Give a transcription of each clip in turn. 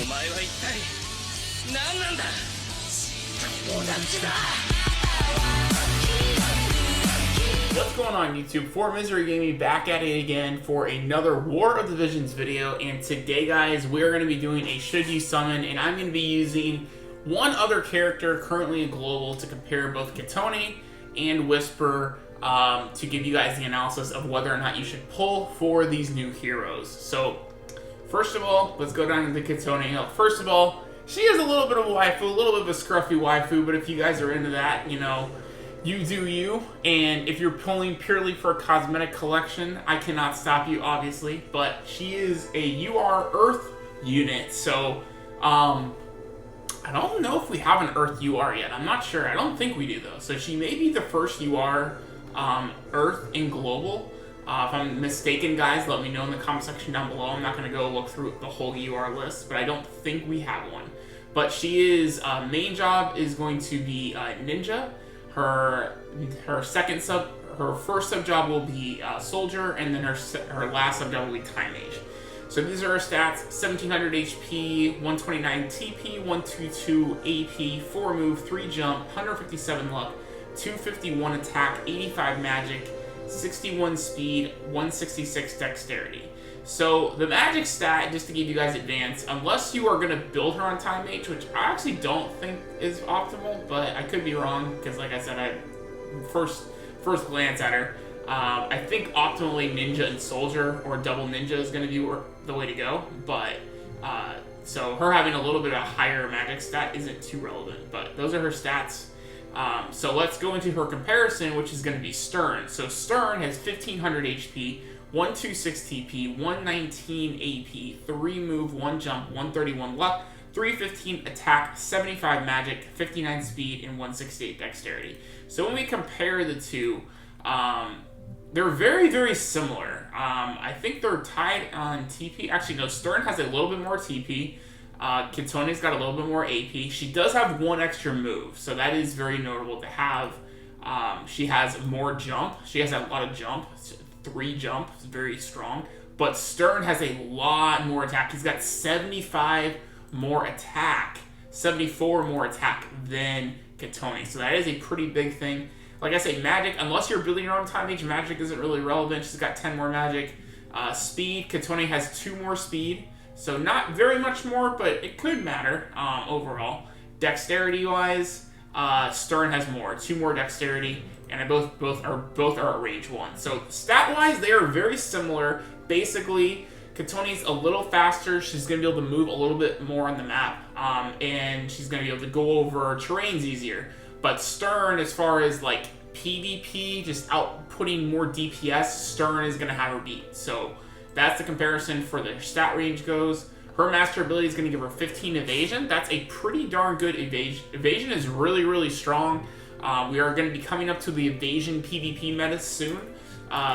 What's going on YouTube? For Misery Gaming back at it again for another War of the Visions video, and today guys we're going to be doing a should you summon, and I'm going to be using one other character currently in global to compare both Katonah and Whisper to give you guys the analysis of whether or not you should pull for these new heroes. So first of all, let's go down to Katonah. First of all, she is a little bit of a waifu, a little bit of a scruffy waifu, but if you guys are into that, you know, you do you. And if you're pulling purely for a cosmetic collection, I cannot stop you, obviously. But she is a UR Earth unit, so I don't know if we have an Earth UR yet. I'm not sure. I don't think we do though. So she may be the first UR Earth in global. If I'm mistaken, guys, let me know in the comment section down below. I'm not going to go look through the whole UR list, but I don't think we have one. But she is, main job is going to be Ninja. Her first sub job will be Soldier, and then her last sub job will be Time Mage. So these are her stats: 1700 HP, 129 TP, 122 AP, 4 move, 3 jump, 157 luck, 251 attack, 85 magic, 61 speed, 166 dexterity. So the magic stat, just to give you guys advance, unless you are going to build her on Time Mage, which I actually don't think is optimal, but I could be wrong, because like I said, I first glance at her, I think optimally Ninja and Soldier, or double Ninja, is going to be the way to go, but so her having a little bit of a higher magic stat isn't too relevant, but those are her stats. So let's go into her comparison, which is going to be Stern. So Stern has 1500 HP, 126 TP, 119 AP, 3 move, 1 jump, 131 luck, 315 attack, 75 magic, 59 speed, and 168 dexterity. So when we compare the two, they're very, very similar. I think they're tied on TP. Actually, no, Stern has a little bit more TP. Katonah's got a little bit more AP. She does have 1 extra move, so that is very notable to have. She has more jump. She has a lot of jump. 3 jump is very strong. But Stern has a lot more attack. He's got 75 more attack. 74 more attack than Katonah. So that is a pretty big thing. Like I say, magic, unless you're building your own Time Mage, magic isn't really relevant. She's got 10 more magic. Speed, Katonah has 2 more speed. So not very much more, but it could matter overall. Dexterity-wise, Stern has more, 2 more dexterity, and both are at range 1. So stat-wise, they are very similar. Basically, Katonah's a little faster. She's going to be able to move a little bit more on the map, and she's going to be able to go over terrains easier. But Stern, as far as like PvP, just outputting more DPS, Stern is going to have her beat. So that's the comparison for the stat range goes. Her master ability is going to give her 15 evasion. That's a pretty darn good evasion. Evasion is really, really strong. We are going to be coming up to the evasion PvP meta soon.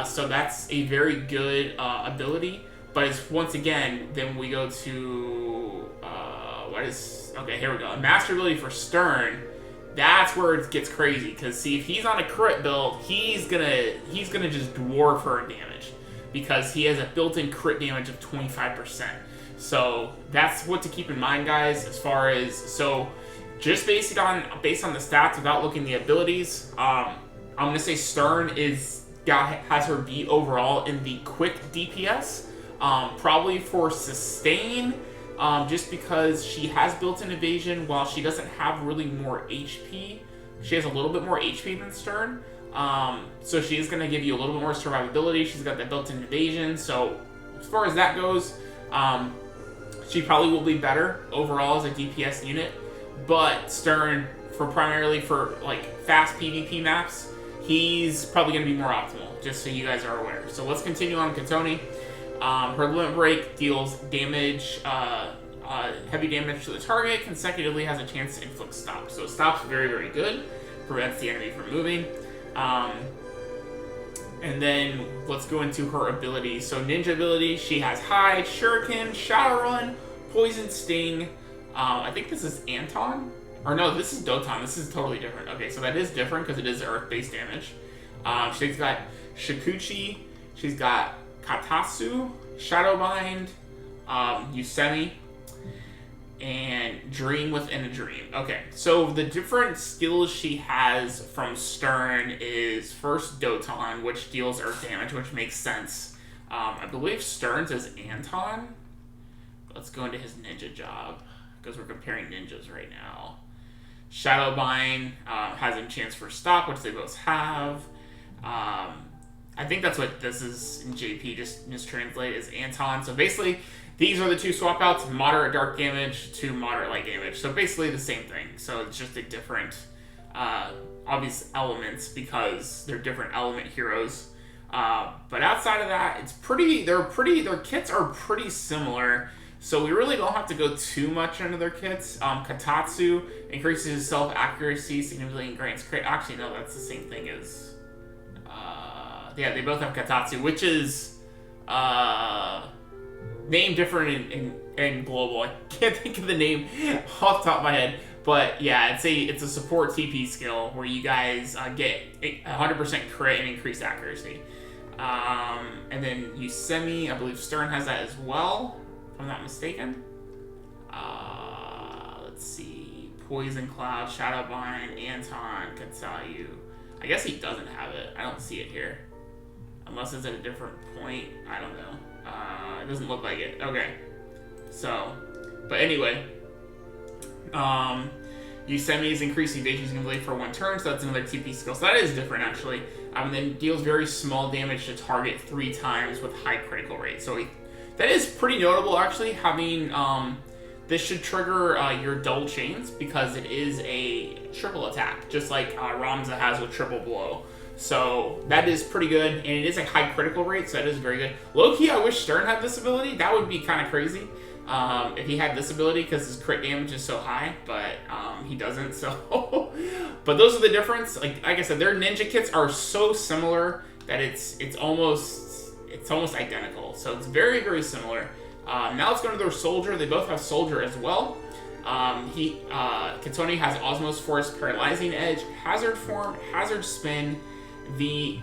So that's a very good ability. But it's, once again, then we go to, okay, here we go. Master ability for Stern. That's where it gets crazy. Because see, if he's on a crit build, he's gonna just dwarf her in damage, because he has a built-in crit damage of 25%. So that's what to keep in mind, guys, as far as, so just based on the stats without looking at the abilities, I'm going to say Stern has her beat overall in the quick DPS, probably for sustain, just because she has built-in evasion while she doesn't have really more HP. She has a little bit more HP than Stern. So she is going to give you a little bit more survivability. She's got that built-in evasion. So as far as that goes, she probably will be better overall as a DPS unit. But Stern, primarily for like fast PvP maps, he's probably going to be more optimal, just so you guys are aware. So let's continue on Katonah. Her limit break deals damage, heavy damage to the target, consecutively has a chance to inflict stop. So stop's very, very good. Prevents the enemy from moving. And then let's go into her abilities. So ninja ability, she has Hide, Shuriken, Shadowrun, Poison Sting. I think this is Anton. Or no, this is Doton. This is totally different. Okay, so that is different because it is earth-based damage. She's got Shikuchi. She's got Katatsu, Shadowbind, Yusemi. and Dream Within a Dream. Okay, so the different skills she has from Stern is first Doton, which deals earth damage, which makes sense. I believe Stern's is Anton. Let's go into his ninja job, because we're comparing ninjas right now. Shadowbind has a chance for stop, which they both have. I think that's what this is in JP, just mistranslate as Anton. So basically, these are the two swap outs, moderate dark damage to moderate light damage. So basically the same thing. So it's just a different obvious elements because they're different element heroes. But outside of that, it's their kits are pretty similar. So we really don't have to go too much into their kits. Katatsu increases self-accuracy, significantly and grants crit. Actually, no, that's the same thing as... yeah, they both have Katatsu, which is named different in global. I can't think of the name off the top of my head. But yeah, it's a support TP skill where you guys get 100% crit and increased accuracy. And then Usemi, I believe Stern has that as well, if I'm not mistaken. Let's see. Poison Cloud, Shadowbind, Anton, Katsayu. I guess he doesn't have it. I don't see it here. Unless it's at a different point. I don't know. It doesn't look like it. Okay. So, but anyway. Usemi's increased evasion significantly for 1 turn, so that's another TP skill. So that is different, actually. And then deals very small damage to target 3 times with high critical rate. So that is pretty notable, actually, having... this should trigger your double chains because it is a triple attack, just like Ramza has with triple blow. So that is pretty good, and it is a high critical rate, so that is very good. Low-key, I wish Stern had this ability. That would be kind of crazy if he had this ability because his crit damage is so high, but he doesn't, so... But those are the difference. Like I said, their ninja kits are so similar that it's almost identical. So it's very, very similar. Now let's go to their soldier. They both have soldier as well. Katonah has Osmos Force, Paralyzing Edge, Hazard Form, Hazard Spin, the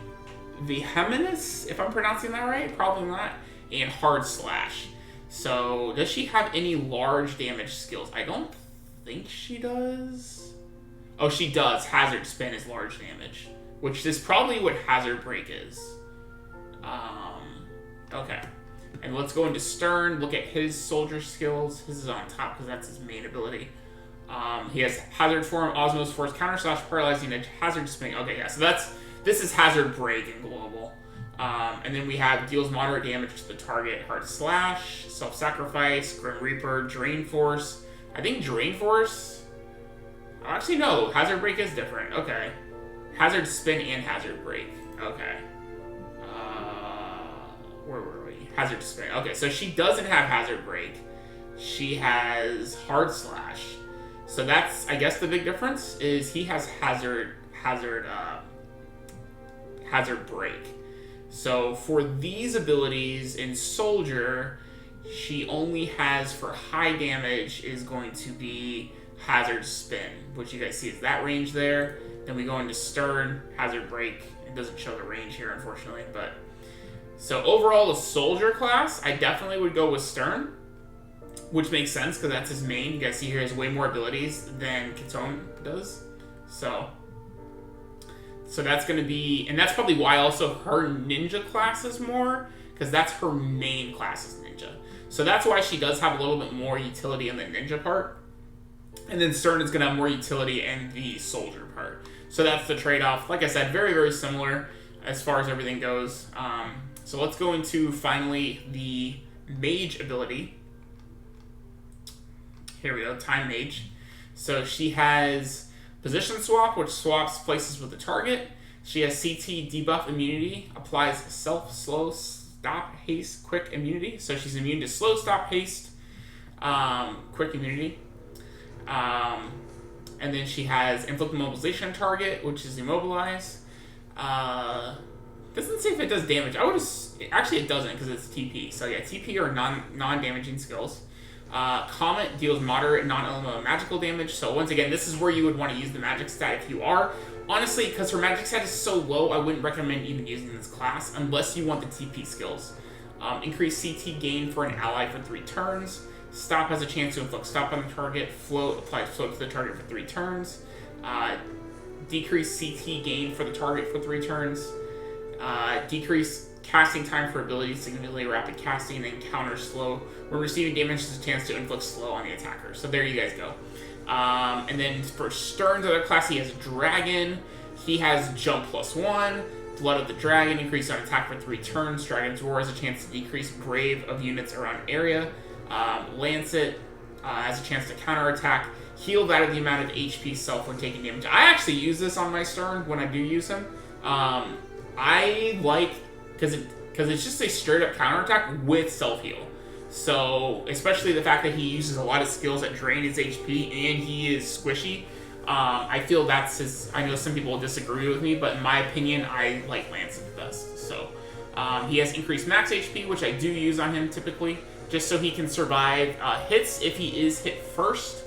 Heminus, if I'm pronouncing that right, probably not, and Hard Slash. So does she have any large damage skills? I don't think she does. Oh, she does. Hazard Spin is large damage, which is probably what Hazard Break is. Okay. And let's go into Stern, look at his soldier skills. His is on top because that's his main ability. He has Hazard Form, Osmos Force, Counter Slash, Paralyzing Edge, Hazard Spin. Okay, yeah, so this is Hazard Break in global. And then we have deals moderate damage to the target, Hard Slash, Self-Sacrifice, Grim Reaper, Drain Force. I think Drain Force... Actually, no, Hazard Break is different. Okay. Hazard Spin and Hazard Break. Okay. Where were we? Hazard Spin. Okay, so she doesn't have Hazard Break. She has Hard Slash. So that's, I guess, the big difference is he has Hazard Break. So for these abilities in Soldier, she only has for high damage is going to be Hazard Spin, which you guys see is that range there. Then we go into Stern, Hazard Break. It doesn't show the range here, unfortunately, but... So overall, the Soldier class, I definitely would go with Stern, which makes sense because that's his main. You guys see here, he has way more abilities than Kitone does. So that's going to be, and that's probably why also her ninja class is more, because that's her main class is ninja. So that's why she does have a little bit more utility in the ninja part. And then Stern is going to have more utility in the soldier part. So that's the trade-off. Like I said, very, very similar as far as everything goes. So let's go into, finally, the mage ability. Here we go, Time Mage. So she has Position Swap, which swaps places with the target. She has CT Debuff Immunity, applies Self, Slow, Stop, Haste, Quick Immunity. So she's immune to Slow, Stop, Haste, Quick Immunity. And then she has Inflict Immobilization Target, which is Immobilize. Doesn't say if it does damage. Actually it doesn't because it's TP. So yeah, TP are non-damaging skills. Comet deals moderate non-elemental magical damage. So once again, this is where you would want to use the magic stat if you are. Honestly, because her magic stat is so low, I wouldn't recommend even using this class unless you want the TP skills. Increase CT gain for an ally for 3 turns. Stop has a chance to inflict stop on the target. Float applies float to the target for 3 turns. Decrease CT gain for the target for 3 turns. Decrease casting time for abilities, significantly rapid casting, and counter slow. When receiving damage, there's a chance to inflict slow on the attacker. So there you guys go. And then for Stern's other class, he has Dragon. He has Jump +1. Blood of the Dragon, increase on attack for 3 turns. Dragon's Roar has a chance to decrease Brave of units around area. Lancet has a chance to counterattack. Heal that of the amount of HP self when taking damage. I actually use this on my Stern when I do use him. I like, because it's just a straight up counterattack with self-heal. So, especially the fact that he uses a lot of skills that drain his HP and he is squishy. I feel that's his. I know some people disagree with me, but in my opinion, I like Lancet the best. So, he has increased max HP, which I do use on him typically, just so he can survive hits if he is hit first,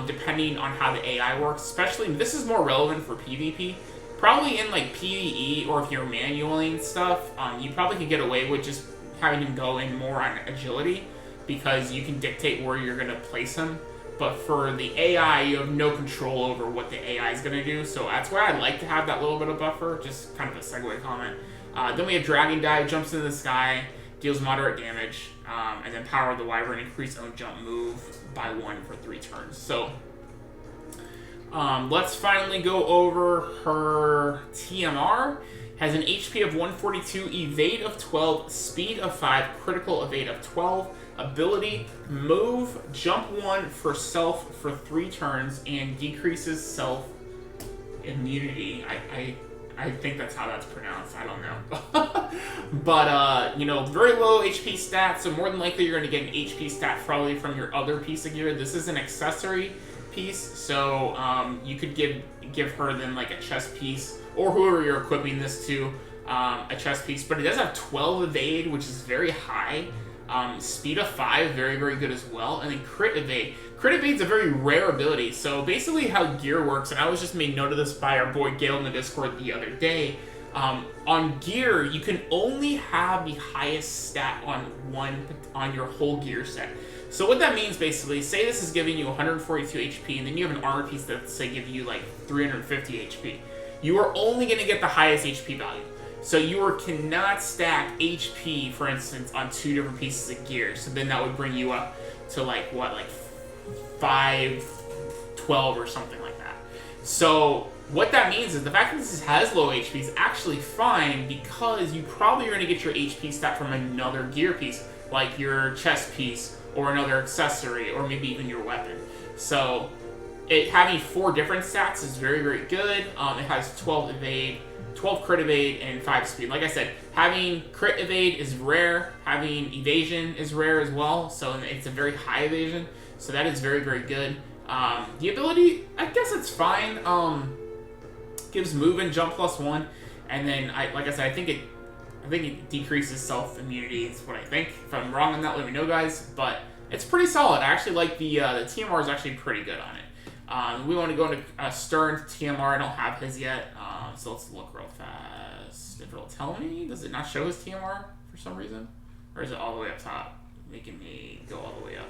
depending on how the AI works. Especially, this is more relevant for PvP. Probably in like PvE, or if you're manualing stuff, you probably could get away with just having him go in more on agility, because you can dictate where you're going to place him. But for the AI, you have no control over what the AI is going to do, so that's why I like to have that little bit of buffer, just kind of a segue comment. Then we have Dragon Dive, jumps into the sky, deals moderate damage, and then Power of the Wyvern, increase own jump move by 1 for 3 turns. So, let's finally go over her TMR. Has an HP of 142, evade of 12, speed of 5, critical evade of 12, ability, move, jump 1 for self for 3 turns, and decreases self immunity. I think that's how that's pronounced. I don't know. But, you know, very low HP stat, so more than likely you're going to get an HP stat probably from your other piece of gear. This is an accessory piece, so you could give her then like a chest piece, or whoever you're equipping this to, a chest piece. But it does have 12 evade, which is very high. Speed of 5, very, very good as well. And then crit evade. Crit evade is a very rare ability. So basically how gear works, and I was just made note of this by our boy Gale in the Discord the other day. On gear, you can only have the highest stat on your whole gear set. So what that means basically, say this is giving you 142 HP, and then you have an armor piece that say give you like 350 HP. You are only going to get the highest HP value. So you cannot stack HP, for instance, on 2 different pieces of gear. So then that would bring you up to like, what, like 512 or something like that. So what that means is the fact that this has low HP is actually fine, because you probably are going to get your HP stat from another gear piece, like your chest piece, or another accessory, or maybe even your weapon. So having 4 different stats is very, very good. It has 12 evade, 12 crit evade, and 5 speed. Like I said, having crit evade is rare. Having evasion is rare as well. So it's a very high evasion. So that is very, very good. The ability, I guess it's fine. Gives move and jump +1, and then like I said, I think it decreases self immunity. Is what I think. If I'm wrong on that, let me know, guys. But it's pretty solid. I actually like the TMR is actually pretty good on it. We want to go into Stern's TMR. I don't have his yet, so let's look real fast. If it'll tell me, does it not show his TMR for some reason, or is it all the way up top, making me go all the way up?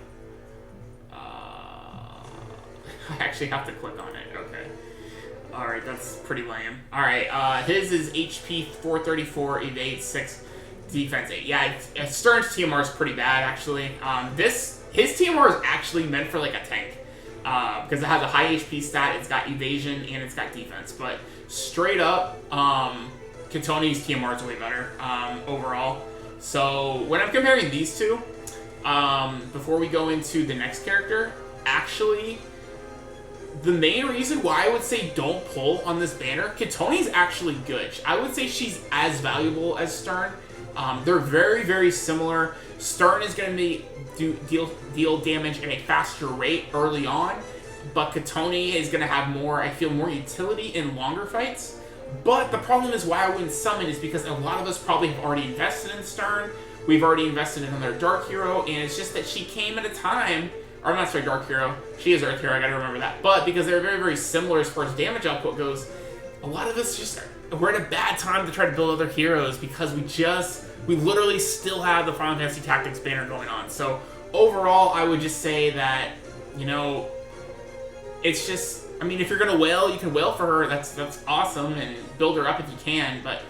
I actually have to click on it. Okay. Alright, that's pretty lame. Alright, his is HP 434, evade 6, defense 8. Yeah, Stern's TMR is pretty bad, actually. His TMR is actually meant for like a tank, because it has a high HP stat, it's got evasion, and it's got defense. But straight up, Katonah's TMR is way better overall. So when I'm comparing these two, before we go into the next character, actually, the main reason why I would say don't pull on this banner, Katonah's actually good. I would say she's as valuable as Stern. They're very, very similar. Stern is going to deal damage at a faster rate early on, but Katonah is going to have more, I feel, more utility in longer fights. But the problem is why I wouldn't summon is because a lot of us probably have already invested in Stern. We've already invested in another Dark Hero, and it's just that she came at a time, or I'm not sorry, Dark Hero. She is Earth Hero, I gotta remember that. But because they're very, very similar as far as damage output goes, a lot of us we're at a bad time to try to build other heroes because we literally still have the Final Fantasy Tactics banner going on. So overall, I would just say that, you know, it's just, I mean, if you're gonna whale, you can whale for her. That's awesome, and build her up if you can. But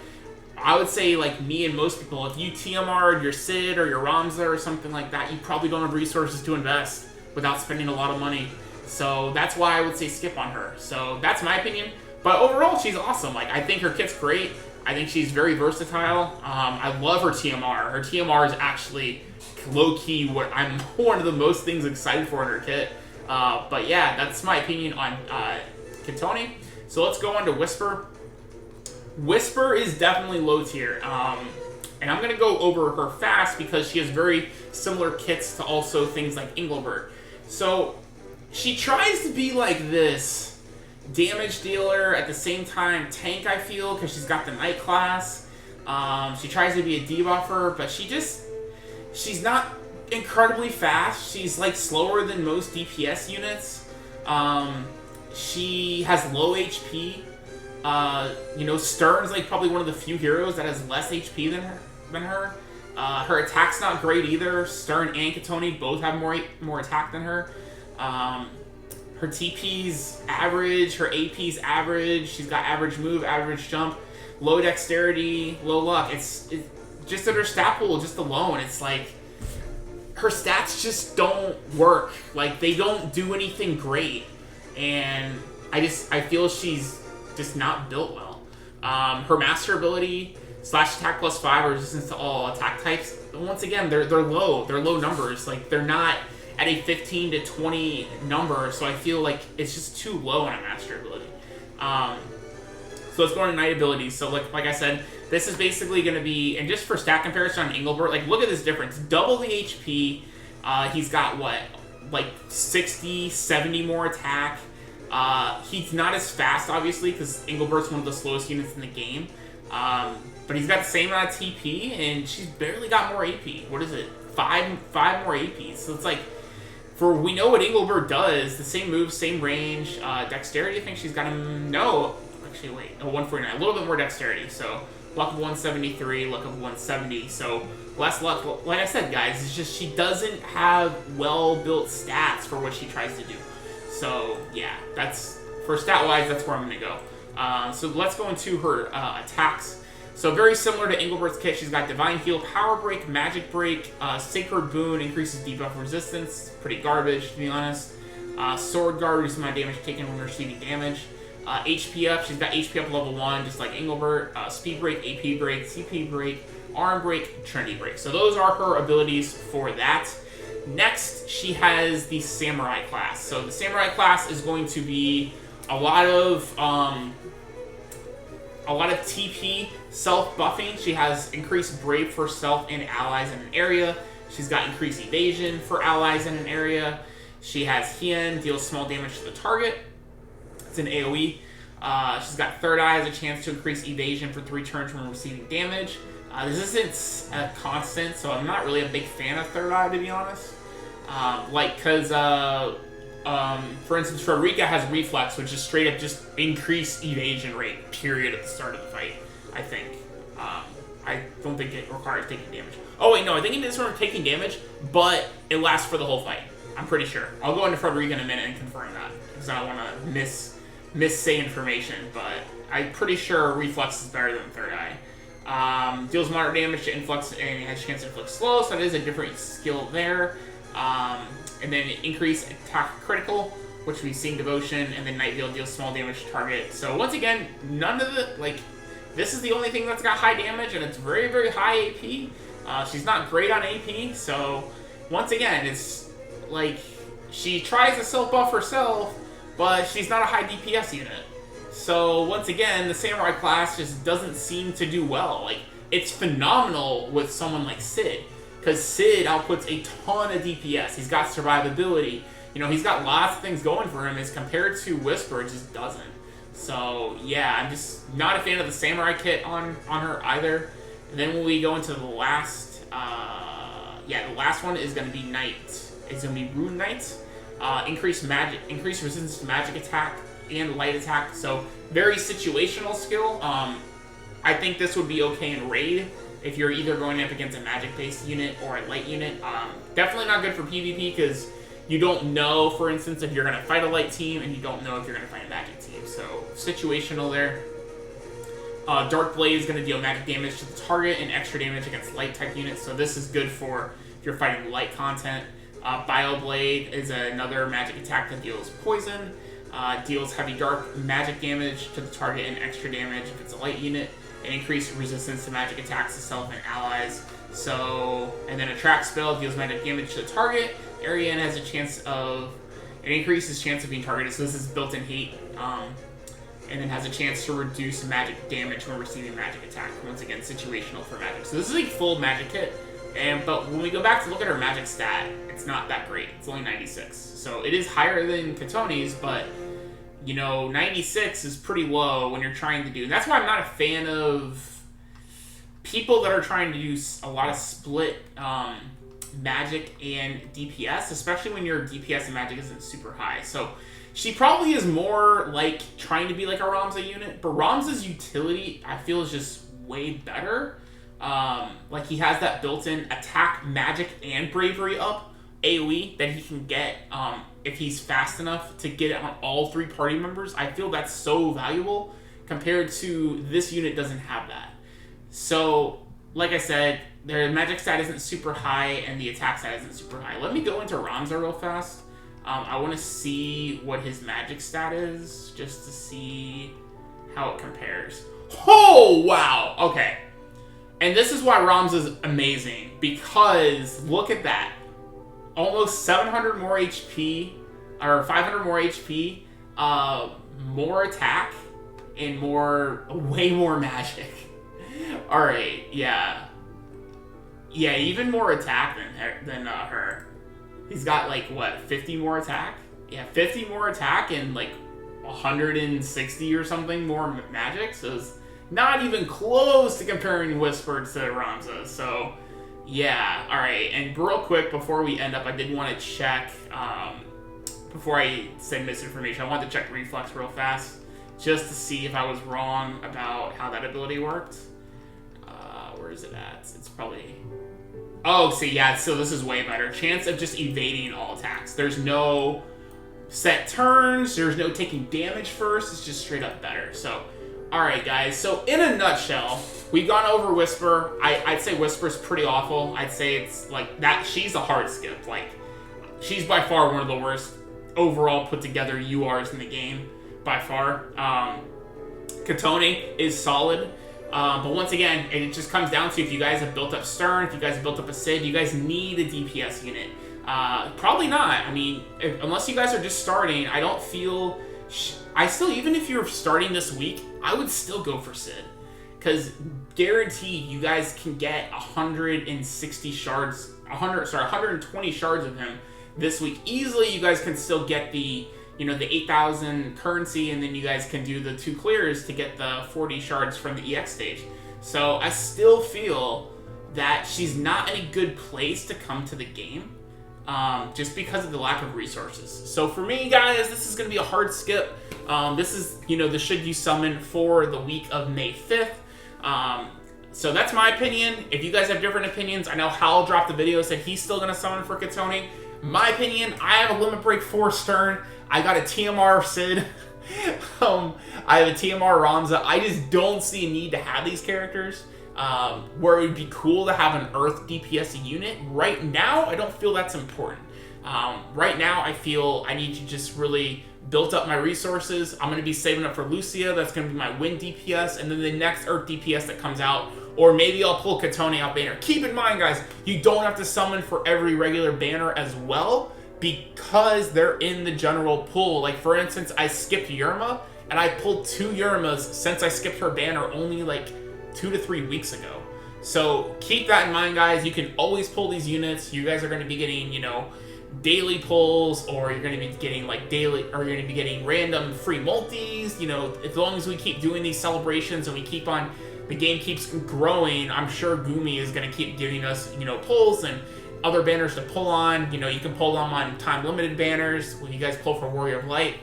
I would say, like me and most people, if you TMR'd your Sid or your Ramza or something like that, you probably don't have resources to invest without spending a lot of money. So that's why I would say skip on her. So that's my opinion. But overall, she's awesome. Like, I think her kit's great. I think she's very versatile. I love her TMR. Her TMR is actually low-key what I'm one of the most things excited for in her kit. But yeah, that's my opinion on Kitone. So let's go on to Whisper. Whisper is definitely low tier. And I'm going to go over her fast because she has very similar kits to also things like Engelbert. So she tries to be like this damage dealer at the same time tank, I feel, because she's got the Knight class. She tries to be a debuffer, but she's not incredibly fast. She's like slower than most DPS units. She has low HP. You know, Stern's like probably one of the few heroes that has less HP than her. Her attack's not great either. Stern and Kitone both have more attack than her. Her TP's average, her AP's average. She's got average move, average jump, low dexterity, low luck. It's just at her stat pool, just alone. It's like her stats just don't work. Like, they don't do anything great, and I feel she's just not built well. Her master ability / attack +5 resistance to all attack types. Once again, they're low. They're low numbers. Like, they're not at a 15 to 20 number, so I feel like it's just too low on a master ability. So let's go on to Knight abilities. So like I said, this is basically going to be, and just for stat comparison on Engelbert, like, look at this difference. Double the HP. He's got, what, like 60, 70 more attack. He's not as fast, obviously, because Engelbert's one of the slowest units in the game. But he's got the same amount of TP, and she's barely got more AP. What is it? Five more APs. So it's like, we know what Engelbert does. The same moves, same range. Dexterity, I think she's got him. No, actually, wait. 149. A little bit more dexterity. So luck of 173, luck of 170. So less luck. Like I said, guys, it's just she doesn't have well-built stats for what she tries to do. So yeah, that's for stat-wise. That's where I'm gonna go. So let's go into her attacks. So very similar to Engelbert's kit, she's got Divine Heal, Power Break, Magic Break, Sacred Boon, increases debuff resistance. Pretty garbage, to be honest. Sword Guard, reduces my damage taken when receiving damage. HP up, she's got HP up level 1, just like Engelbert. Speed Break, AP Break, CP Break, Arm Break, Trinity Break. So those are her abilities for that. Next, she has the Samurai class. So the Samurai class is going to be a lot of TP self-buffing. She has increased Brave for self and allies in an area. She's got increased evasion for allies in an area. She has Hien, deals small damage to the target. It's an AoE. She's got Third Eye, has a chance to increase evasion for 3 turns when receiving damage. This isn't a constant, so I'm not really a big fan of Third Eye, to be honest. For instance, Frederica has Reflex, which is straight up just increased evasion rate, period, at the start of the fight, I think. I don't think it requires taking damage. Oh, wait, no, I think it is from taking damage, but it lasts for the whole fight. I'm pretty sure. I'll go into Frederica in a minute and confirm that, because I don't want to miss-say information, but I'm pretty sure Reflex is better than Third Eye. Deals moderate damage to Influx and has a chance to inflict slow, so it is a different skill there. And then increase attack critical, which we Seeing Devotion, and then Night Veil deals small damage to target. So once again, none of the, like, this is the only thing that's got high damage, and it's very, very high AP. She's not great on AP, so once again, it's like, she tries to self-buff herself, but she's not a high DPS unit. So once again, the Samurai class just doesn't seem to do well. Like, it's phenomenal with someone like Sid, because Sid outputs a ton of DPS. He's got survivability. You know, he's got lots of things going for him as compared to Whisper, it just doesn't. So, yeah, I'm just not a fan of the Samurai kit on her either. And then when we go into the last, the last one is going to be Knight. It's going to be Rune Knight. Increased resistance to magic attack and light attack. So, very situational skill. I think this would be okay in Raid. if you're either going up against a magic-based unit or a light unit. Definitely not good for PvP because you don't know, for instance, if you're going to fight a light team, and you don't know if you're going to fight a magic team. So, situational there. Dark Blade is going to deal magic damage to the target and extra damage against light-type units, so this is good for if you're fighting light content. Bioblade is another magic attack that deals poison. Deals heavy dark magic damage to the target and extra damage if it's a light unit. And increased resistance to magic attacks to self and allies. So, and then a track spell deals magic damage to the target. Area and has a chance of, it increases chance of being targeted, so this is built-in hate. And then has a chance to reduce magic damage when receiving magic attack. Once again, situational for magic. So this is a full magic kit. But when we go back to look at our magic stat, it's not that great. It's only 96. So it is higher than Katone's, but, you know, 96 is pretty low when you're trying to do. And that's why I'm not a fan of people that are trying to do a lot of split magic and DPS, especially when your DPS and magic isn't super high. So she probably is more like trying to be like a Ramza unit, but Ramza's utility, I feel, is just way better. Like, he has that built-in attack, magic, and bravery up AoE that he can get if he's fast enough to get it on all 3 party members. I feel that's so valuable compared to this unit doesn't have that. So, like I said, their magic stat isn't super high and the attack stat isn't super high. Let me go into Ramza real fast. I want to see what his magic stat is, just to see how it compares. Oh, wow! Okay. And this is why Ramza's amazing, because look at that. Almost 700 more HP, or 500 more HP, more attack, and way more magic. Alright, yeah. Yeah, even more attack than her. He's got, like, what, 50 more attack? Yeah, 50 more attack and, like, 160 or something more magic, so it's not even close to comparing Whisper to Ramza. So, yeah, alright. And real quick, before we end up, I did want to check, before I said misinformation, I wanted to check Reflex real fast, just to see if I was wrong about how that ability worked. Where is it at? It's probably... Oh, see, yeah, so this is way better. Chance of just evading all attacks. There's no set turns, there's no taking damage first, it's just straight up better. So, alright guys, so in a nutshell, we've gone over Whisper. I'd say Whisper's pretty awful. I'd say it's like that, she's a hard skip. Like, she's by far one of the worst overall put together URs in the game, by far. Katone is solid. But once again, it just comes down to if you guys have built up Stern, if you guys have built up a Sid, you guys need a DPS unit. Probably not. I mean, unless you guys are just starting, I don't feel... even if you're starting this week, I would still go for Sid. Because guaranteed, you guys can get 160 shards, 120 shards of him this week. Easily, you guys can still get the 8,000 currency, and then you guys can do the 2 clears to get the 40 shards from the EX stage. So I still feel that she's not in a good place to come to the game, just because of the lack of resources. So for me, guys, this is going to be a hard skip. This is, the should you summon for the week of May 5th. So that's my opinion. If you guys have different opinions, I know Hal dropped the video, said he's still going to summon for Katone. My opinion, I have a Limit Break 4 Stern. I got a TMR Sid. I have a TMR Ramza. I just don't see a need to have these characters. Where it would be cool to have an Earth DPS unit. Right now, I don't feel that's important. Right now, I feel I need to just really build up my resources. I'm going to be saving up for Lucia. That's going to be my Wind DPS. And then the next Earth DPS that comes out, or maybe I'll pull Katone out banner. Keep in mind, guys, you don't have to summon for every regular banner as well, because they're in the general pool. Like, for instance, I skipped Yerma, and I pulled 2 Yermas since I skipped her banner only like 2 to 3 weeks ago. So keep that in mind, guys. You can always pull these units. You guys are going to be getting, daily pulls, or you're going to be getting you're going to be getting random free multis. As long as we keep doing these celebrations and we keep on, the game keeps growing, I'm sure Gumi is going to keep giving us, pulls and other banners to pull on. You can pull them on time-limited banners when you guys pull for Warrior of Light,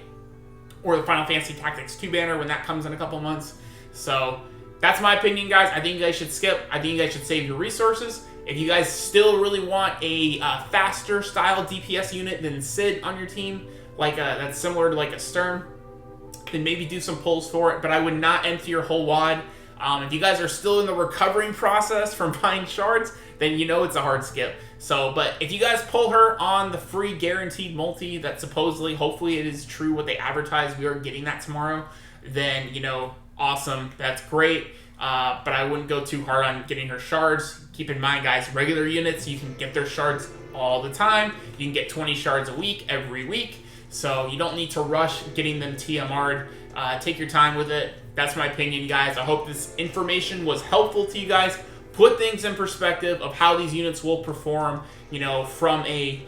or the Final Fantasy Tactics 2 banner when that comes in a couple months. So, that's my opinion, guys. I think you guys should skip. I think you guys should save your resources. If you guys still really want a faster style DPS unit than Sid on your team, like that's similar to like a Stern, then maybe do some pulls for it. But I would not empty your whole wad. If you guys are still in the recovering process from buying shards, then you know it's a hard skip. So, but if you guys pull her on the free guaranteed multi that supposedly, hopefully it is true what they advertise, we are getting that tomorrow, then, you know, awesome. That's great. But I wouldn't go too hard on getting her shards. Keep in mind, guys, regular units, you can get their shards all the time. You can get 20 shards a week, every week. So you don't need to rush getting them TMR'd. Take your time with it. That's my opinion, guys. I hope this information was helpful to you guys. Put things in perspective of how these units will perform, you know, from a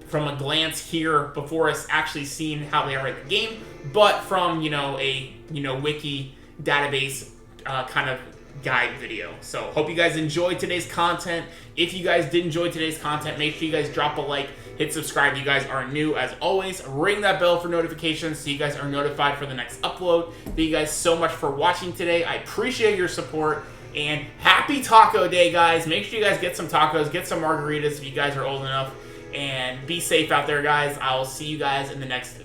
glance here before us actually seeing how they are in the game, but from, you know, a, you know, wiki database kind of guide video. So hope you guys enjoyed today's content. If you guys did enjoy today's content, make sure you guys drop a like, hit subscribe if you guys are new. As always, ring that bell for notifications so you guys are notified for the next upload. Thank you guys so much for watching today. I appreciate your support, and happy Taco Day, guys. Make sure you guys get some tacos, get some margaritas if you guys are old enough, and be safe out there, guys. I'll see you guys in the next